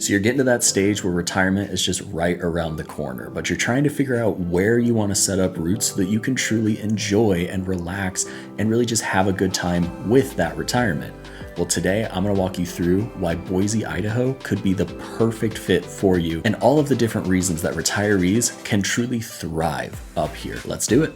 So you're getting to that stage where retirement is just right around the corner, but you're trying to figure out where you want to set up roots so that you can truly enjoy and relax and really just have a good time with that retirement. Well, today I'm going to walk you through why Boise, Idaho could be the perfect fit for you and all of the different reasons that retirees can truly thrive up here. Let's do it.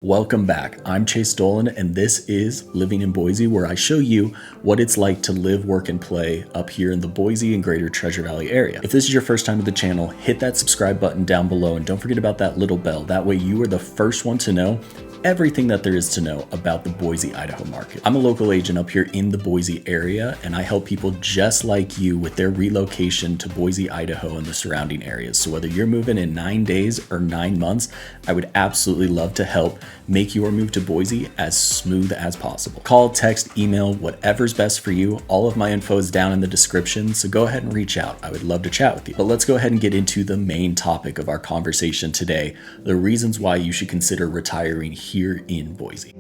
Welcome back. I'm Chase Dolan, and this is Living in Boise, where I show you what it's like to live, work, and play up here in the Boise and greater Treasure Valley area. If this is your first time with the channel, hit that subscribe button down below, and don't forget about that little bell. That way you are the first one to know everything that there is to know about the Boise, Idaho market. I'm a local agent up here in the Boise area, and I help people just like you with their relocation to Boise, Idaho and the surrounding areas. So whether you're moving in 9 days or 9 months, I would absolutely love to help make your move to Boise as smooth as possible. Call, text, email, whatever's best for you. All of my info is down in the description, so go ahead and reach out. I would love to chat with you. But let's go ahead and get into the main topic of our conversation today, the reasons why you should consider retiring here in Boise.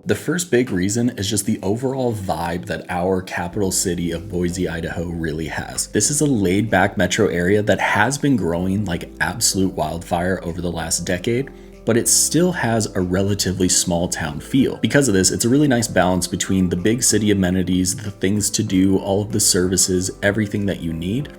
The first big reason is just the overall vibe that our capital city of Boise, Idaho really has. This is a laid back metro area that has been growing like absolute wildfire over the last decade, but it still has a relatively small town feel. Because of this, it's a really nice balance between the big city amenities, the things to do, all of the services, everything that you need,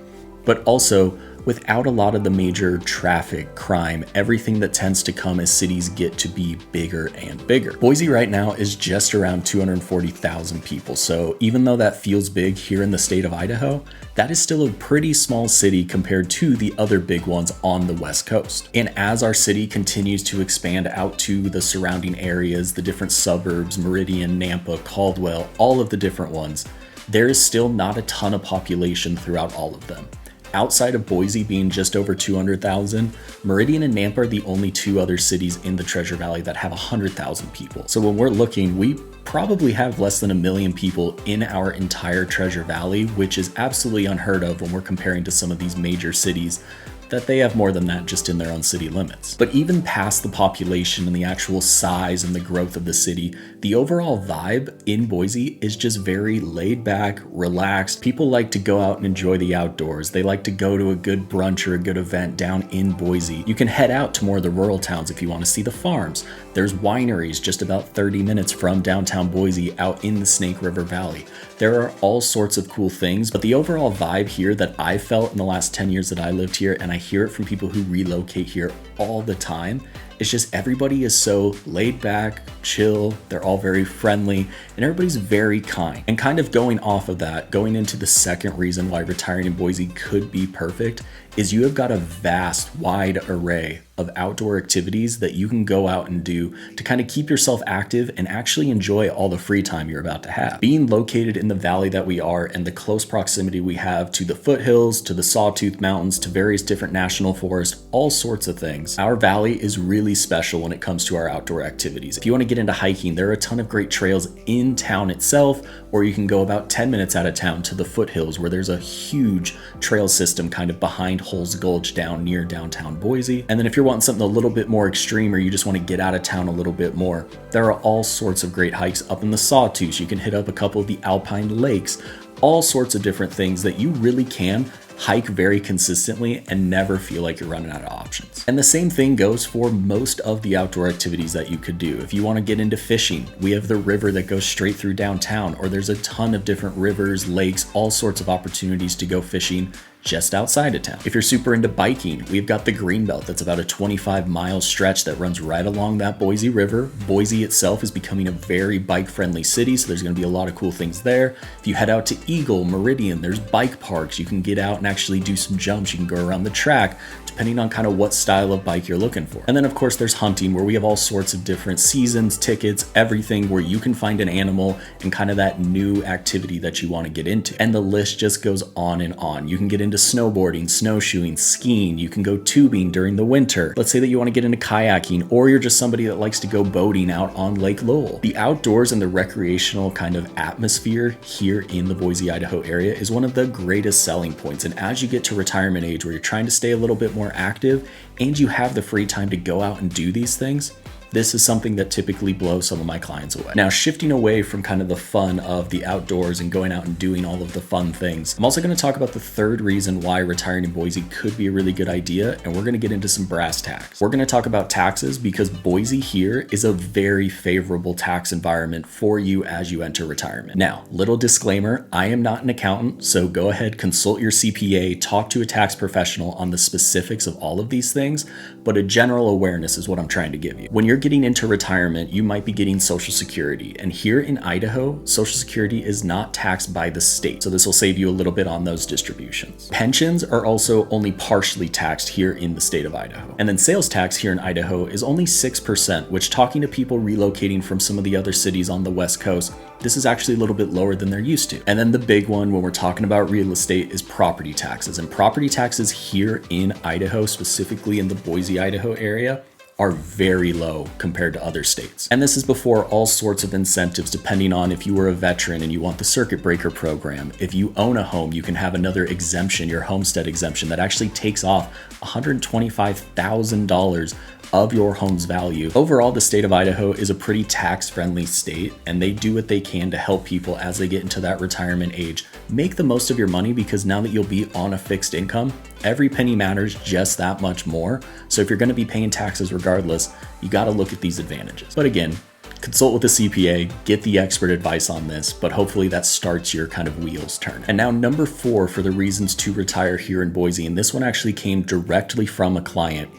but also without a lot of the major traffic, crime, everything that tends to come as cities get to be bigger and bigger. Boise right now is just around 240,000 people. So even though that feels big here in the state of Idaho, that is still a pretty small city compared to the other big ones on the West Coast. And as our city continues to expand out to the surrounding areas, the different suburbs, Meridian, Nampa, Caldwell, all of the different ones, there is still not a ton of population throughout all of them. Outside of Boise being just over 200,000, Meridian and Nampa are the only two other cities in the Treasure Valley that have 100,000 people. So when we're looking, we probably have less than 1 million people in our entire Treasure Valley, which is absolutely unheard of when we're comparing to some of these major cities that they have more than that just in their own city limits. But even past the population and the actual size and the growth of the city, the overall vibe in Boise is just very laid back, relaxed. People like to go out and enjoy the outdoors. They like to go to a good brunch or a good event down in Boise. You can head out to more of the rural towns if you want to see the farms. There's wineries just about 30 minutes from downtown Boise out in the Snake River Valley. There are all sorts of cool things, but the overall vibe here that I felt in the last 10 years that I lived here, and I hear it from people who relocate here all the time, it's just everybody is so laid back, chill, they're all very friendly, and everybody's very kind. And kind of going off of that, going into the second reason why retiring in Boise could be perfect, is you have got a vast, wide array of outdoor activities that you can go out and do to kind of keep yourself active and actually enjoy all the free time you're about to have. Being located in the valley that we are and the close proximity we have to the foothills, to the Sawtooth Mountains, to various different national forests, all sorts of things. Our valley is really special when it comes to our outdoor activities. If you want to get into hiking, there are a ton of great trails in town itself, or you can go about 10 minutes out of town to the foothills where there's a huge trail system kind of behind Holes Gulch down near downtown Boise. And then if you're wanting something a little bit more extreme or you just want to get out of town a little bit more, there are all sorts of great hikes up in the Sawtooth. You can hit up a couple of the alpine lakes, all sorts of different things that you really can hike very consistently and never feel like you're running out of options. And the same thing goes for most of the outdoor activities that you could do. If you want to get into fishing, we have the river that goes straight through downtown, or there's a ton of different rivers, lakes, all sorts of opportunities to go fishing just outside of town. If you're super into biking, we've got the Greenbelt that's about a 25-mile stretch that runs right along that Boise River. Boise itself is becoming a very bike-friendly city, so there's going to be a lot of cool things there. If you head out to Eagle, Meridian, there's bike parks. You can get out and actually do some jumps. You can go around the track, depending on kind of what style of bike you're looking for. And then of course there's hunting, where we have all sorts of different seasons, tickets, everything where you can find an animal and kind of that new activity that you want to get into. And the list just goes on and on. You can get into into snowboarding, snowshoeing, skiing. You can go tubing during the winter. Let's say that you want to get into kayaking, or you're just somebody that likes to go boating out on Lake Lowell. The outdoors and the recreational kind of atmosphere here in the Boise, Idaho area is one of the greatest selling points. And as you get to retirement age where you're trying to stay a little bit more active and you have the free time to go out and do these things, this is something that typically blows some of my clients away. Now, shifting away from kind of the fun of the outdoors and going out and doing all of the fun things, I'm also going to talk about the third reason why retiring in Boise could be a really good idea, and we're going to get into some brass tacks. We're going to talk about taxes because Boise here is a very favorable tax environment for you as you enter retirement. Now, little disclaimer, I am not an accountant, so go ahead, consult your CPA, talk to a tax professional on the specifics of all of these things, but a general awareness is what I'm trying to give you. When you're getting into retirement, you might be getting Social Security. And here in Idaho, Social Security is not taxed by the state. So this will save you a little bit on those distributions. Pensions are also only partially taxed here in the state of Idaho. And then sales tax here in Idaho is only 6%, which, talking to people relocating from some of the other cities on the West Coast, this is actually a little bit lower than they're used to. And then the big one when we're talking about real estate is property taxes. And property taxes here in Idaho, specifically in the Boise, Idaho area, are very low compared to other states. And this is before all sorts of incentives, depending on if you were a veteran and you want the circuit breaker program. If you own a home, you can have another exemption, your homestead exemption, that actually takes off $125,000 of your home's value. Overall, the state of Idaho is a pretty tax-friendly state, and they do what they can to help people as they get into that retirement age. Make the most of your money, because now that you'll be on a fixed income, every penny matters just that much more. So if you're going to be paying taxes regardless, you got to look at these advantages. But again, consult with a CPA, get the expert advice on this, but hopefully that starts your kind of wheels turning. And now number 4 for the reasons to retire here in Boise, and this one actually came directly from a client,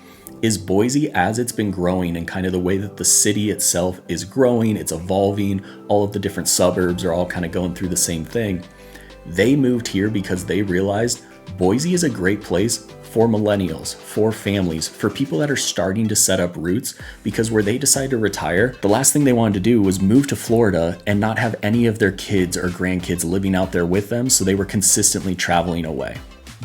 is Boise, as it's been growing and kind of the way that the city itself is growing, it's evolving, all of the different suburbs are all kind of going through the same thing. They moved here because they realized Boise is a great place for millennials, for families, for people that are starting to set up roots, because where they decide to retire, the last thing they wanted to do was move to Florida and not have any of their kids or grandkids living out there with them, so they were consistently traveling away.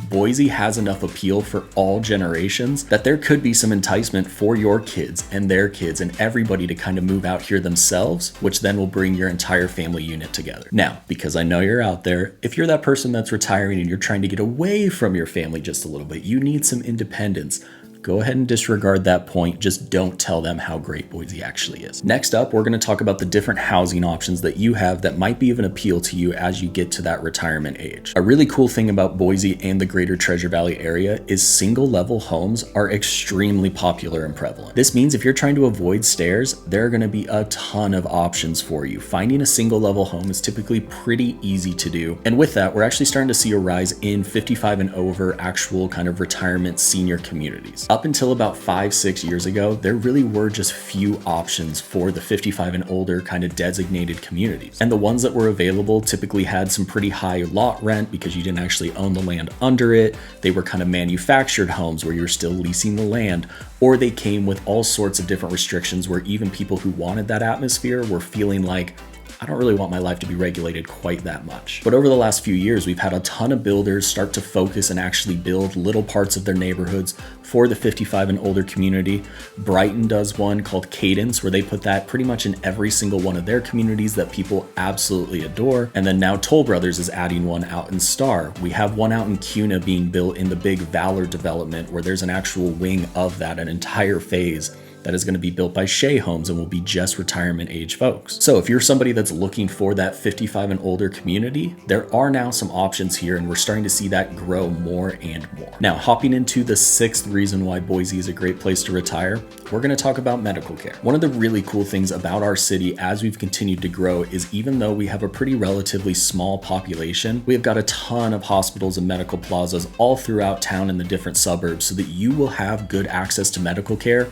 Boise has enough appeal for all generations that there could be some enticement for your kids and their kids and everybody to kind of move out here themselves, which then will bring your entire family unit together. Now, because I know you're out there, if you're that person that's retiring and you're trying to get away from your family just a little bit, you need some independence, go ahead and disregard that point. Just don't tell them how great Boise actually is. Next up, we're going to talk about the different housing options that you have that might be of an appeal to you as you get to that retirement age. A really cool thing about Boise and the greater Treasure Valley area is single level homes are extremely popular and prevalent. This means if you're trying to avoid stairs, there are going to be a ton of options for you. Finding a single level home is typically pretty easy to do. And with that, we're actually starting to see a rise in 55 and over actual kind of retirement senior communities. Up until about 5-6 years ago, there really were just few options for the 55 and older kind of designated communities. And the ones that were available typically had some pretty high lot rent because you didn't actually own the land under it. They were kind of manufactured homes where you're still leasing the land, or they came with all sorts of different restrictions where even people who wanted that atmosphere were feeling like, I don't really want my life to be regulated quite that much. But over the last few years, we've had a ton of builders start to focus and actually build little parts of their neighborhoods for the 55 and older community. Brighton does one called Cadence, where they put that pretty much in every single one of their communities that people absolutely adore. And then now Toll Brothers is adding one out in Star. We have one out in Cuna being built in the big Valor development, where there's an actual wing of that, an entire phase that is going to be built by Shea Homes and will be just retirement age folks. So if you're somebody that's looking for that 55 and older community, there are now some options here, and we're starting to see that grow more and more. Now, hopping into the 6th reason why Boise is a great place to retire, we're going to talk about medical care. One of the really cool things about our city as we've continued to grow is even though we have a pretty relatively small population, we have got a ton of hospitals and medical plazas all throughout town in the different suburbs so that you will have good access to medical care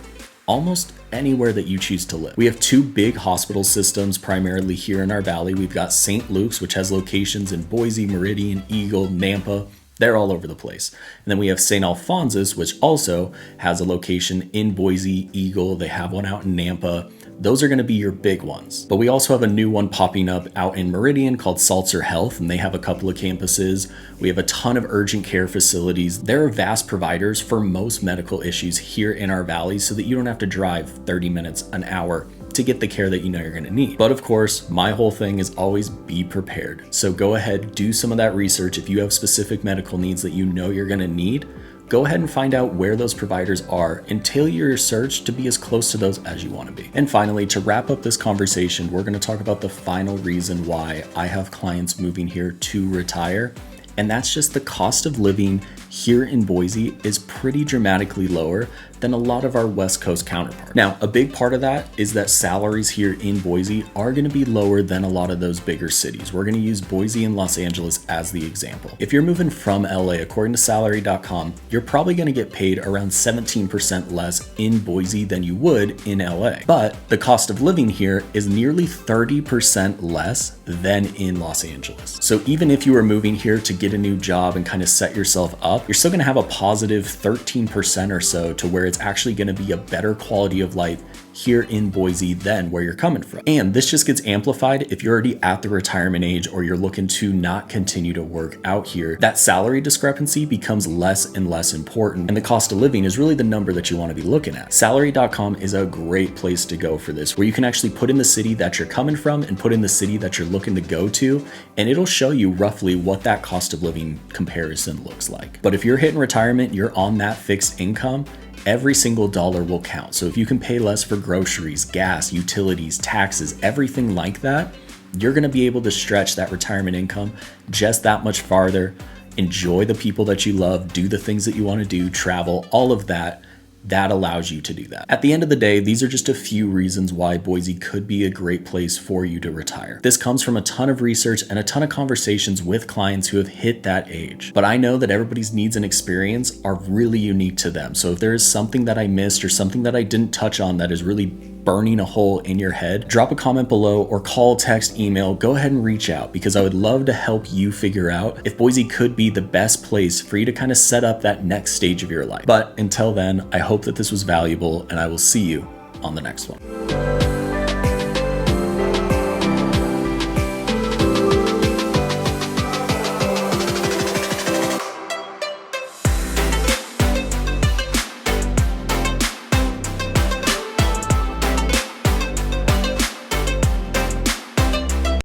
almost anywhere that you choose to live. We have 2 big hospital systems primarily here in our valley. We've got St. Luke's, which has locations in Boise, Meridian, Eagle, Nampa. They're all over the place. And then we have St. Alphonsus, which also has a location in Boise, Eagle. They have one out in Nampa. Those are going to be your big ones. But we also have a new one popping up out in Meridian called Salzer Health, and they have a couple of campuses. We have a ton of urgent care facilities. They're vast providers for most medical issues here in our valley so that you don't have to drive 30 minutes, an hour to get the care that you know you're gonna need. But of course, my whole thing is always be prepared. So go ahead, do some of that research. If you have specific medical needs that you know you're gonna need, go ahead and find out where those providers are and tailor your search to be as close to those as you want to be. And finally, to wrap up this conversation, we're going to talk about the final reason why I have clients moving here to retire. And that's just the cost of living here in Boise is pretty dramatically lower than a lot of our West Coast counterparts. Now, a big part of that is that salaries here in Boise are going to be lower than a lot of those bigger cities. We're going to use Boise and Los Angeles as the example. If you're moving from LA, according to salary.com, you're probably going to get paid around 17% less in Boise than you would in LA. But the cost of living here is nearly 30% less than in Los Angeles. So even if you were moving here to get a new job and kind of set yourself up, you're still going to have a positive 13% or so to where it's actually going to be a better quality of life here in Boise than where you're coming from. And this just gets amplified if you're already at the retirement age or you're looking to not continue to work out here. That salary discrepancy becomes less and less important, and the cost of living is really the number that you want to be looking at. Salary.com is a great place to go for this, where you can actually put in the city that you're coming from and put in the city that you're looking to go to, and it'll show you roughly what that cost of living comparison looks like. But if you're hitting retirement, you're on that fixed income, every single dollar will count. So if you can pay less for groceries, gas, utilities, taxes, everything like that, you're going to be able to stretch that retirement income just that much farther, enjoy the people that you love, do the things that you want to do, travel, all of that. That allows you to do that. At the end of the day, these are just a few reasons why Boise could be a great place for you to retire. This comes from a ton of research and a ton of conversations with clients who have hit that age. But I know that everybody's needs and experience are really unique to them. So if there is something that I missed or something that I didn't touch on that is really burning a hole in your head, drop a comment below or call, text, email, go ahead and reach out, because I would love to help you figure out if Boise could be the best place for you to kind of set up that next stage of your life. But until then, I hope that this was valuable, and I will see you on the next one.